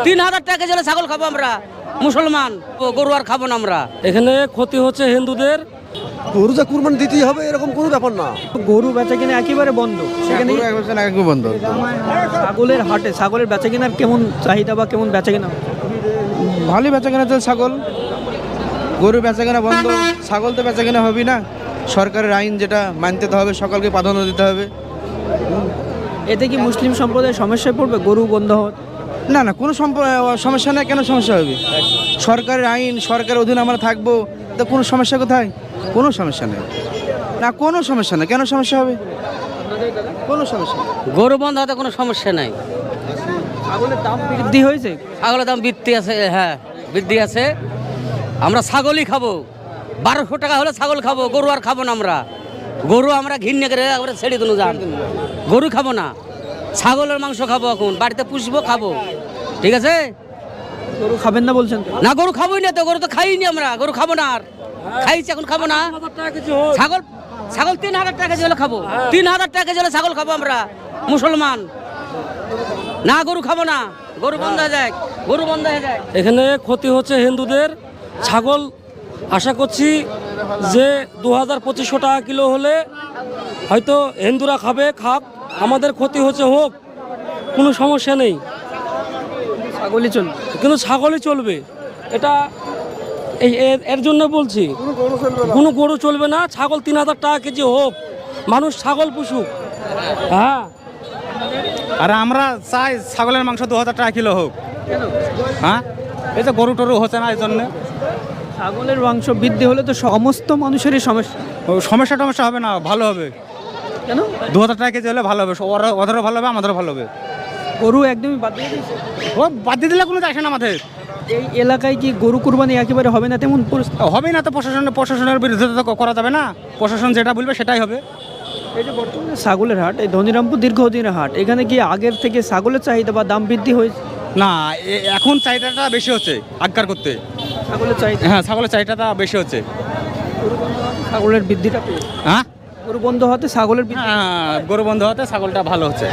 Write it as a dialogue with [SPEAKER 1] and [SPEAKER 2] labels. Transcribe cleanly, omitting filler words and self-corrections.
[SPEAKER 1] 3,000 টাকা কেজি হলে ছাগল খাবো আমরা, মুসলমান গরু আর খাবো না আমরা।
[SPEAKER 2] এখানে ক্ষতি হচ্ছে হিন্দুদের।
[SPEAKER 3] গরু যা কুরবানি দিতেই হবে এরকম কোনো ব্যাপার না।
[SPEAKER 4] গরু বেচা কিনা একেবারে বন্ধ, সেখানে
[SPEAKER 3] বন্ধ।
[SPEAKER 4] ছাগলের হাটে ছাগলের বেচা কিনার কেমন চাহিদা বা কেমন বেচা কিনা?
[SPEAKER 5] ভালোই বেচা কেনা চল, ছাগল গরু বেচা কেনা বন্ধ, ছাগল তো বেচা কেনা হবে না। সরকারের আইন যেটা মানতে তো হবে, সকলকে প্রাধান্য দিতে হবে।
[SPEAKER 4] এতে কি মুসলিম সম্প্রদায় সমস্যায় পড়বে গরু বন্ধ হওয়ার?
[SPEAKER 5] না না, কোনো সমস্যা নেই। কেন সমস্যা হবে? সরকারের আইন, সরকারের অধীনে আমরা থাকবো, তো কোনো সমস্যা কোথায়? কোনো সমস্যা নেই, না কোনো সমস্যা নেই। কেন সমস্যা হবে? কোনো সমস্যা নেই।
[SPEAKER 1] গরু বন্ধ হতে কোনো সমস্যা নাই।
[SPEAKER 4] ছাগলের দাম বৃদ্ধি হয়েছে,
[SPEAKER 1] ছাগলের দাম বৃদ্ধি আছে, হ্যাঁ বৃদ্ধি আছে। আমরা ছাগলই খাবো, 1200 টাকা হলে ছাগল খাবো, গরু আর খাবো না আমরা। গরু আমরা ঘিন্নে করে আমরা ছেড়ে দিন যান, গরু খাবো না, ছাগলের মাংস খাবো। এখন বাড়িতে পুষবো, খাবো, ঠিক আছে।
[SPEAKER 4] গরু খাবেন না বলছেন তো?
[SPEAKER 1] না গরু খাবোই না তো, গরু তো খাইনি আমরা, গরু খাবো না আর। খাইছি এখন খাবো না। ছাগল 3,000 টাকা কেজি হলে খাবো, 3,000 টাকা কেজি হলে ছাগল খাবো আমরা, মুসলমান। না গরু খাবো না, গরু বন্ধ হয়ে যায়, গরু বন্ধ হয়ে যায়।
[SPEAKER 2] এখানে ক্ষতি হচ্ছে হিন্দুদের। ছাগল আশা করছি যে 2,000-2,500 টাকা কিলো হলে হয়তো হিন্দুরা খাক, আমাদের ক্ষতি হচ্ছে হোক, কোনো সমস্যা নেই,
[SPEAKER 4] ছাগলই চলবে।
[SPEAKER 2] কিন্তু ছাগলই চলবে। এটা এর জন্য বলছি, কোনো গরু চলবে না। ছাগল 3,000 টাকা কেজি হোক, মানুষ ছাগল পুষুক। হ্যাঁ,
[SPEAKER 6] আর আমরা চাই ছাগলের মাংস 2,000 টাকা কিলো হোক। হ্যাঁ, এই যে গরু টরু হচ্ছে না, এই জন্যে
[SPEAKER 4] ছাগলের মাংস বৃদ্ধি হলে তো সমস্ত মানুষেরই সমস্যা।
[SPEAKER 6] সমস্যা হবে না, ভালো হবে।
[SPEAKER 4] কেন?
[SPEAKER 6] 2,000 টাকা কেজি হলে ভালো হবে, ওদেরও ভালো হবে, আমাদেরও ভালো হবে।
[SPEAKER 4] গরু একদমই বাদ দিয়ে দিয়েছে।
[SPEAKER 6] ও বাদ দিয়ে দিলে কোনো আসে না আমাদের।
[SPEAKER 4] এই এলাকায় কি গরু কুরবানি একেবারে হবে না তেমন পরিস্থিতি?
[SPEAKER 6] হবেই না তো, প্রশাসনের বিরুদ্ধে তো করা যাবে না। প্রশাসন যেটা বলবে সেটাই হবে।
[SPEAKER 4] এই যে বর্তমানে ছাগলের হাট, এই ধনিরামপুর দীর্ঘদিনের হাট, এখানে কি আগের থেকে ছাগলের চাহিদা বা দাম বৃদ্ধি হয়েছে?
[SPEAKER 6] না, এখন চাহিদাটা বেশি হচ্ছে আগকার করতে।
[SPEAKER 4] ছাগলের চাহিদা,
[SPEAKER 6] হ্যাঁ, ছাগলের চাহিদাটা বেশি হচ্ছে।
[SPEAKER 4] ছাগলের বৃদ্ধিটা পেয়ে
[SPEAKER 6] হ্যাঁ,
[SPEAKER 4] গরু বন্ধ হতে ছাগলের বৃদ্ধি।
[SPEAKER 6] গরু বন্ধ হতে ছাগলটা ভালো হচ্ছে।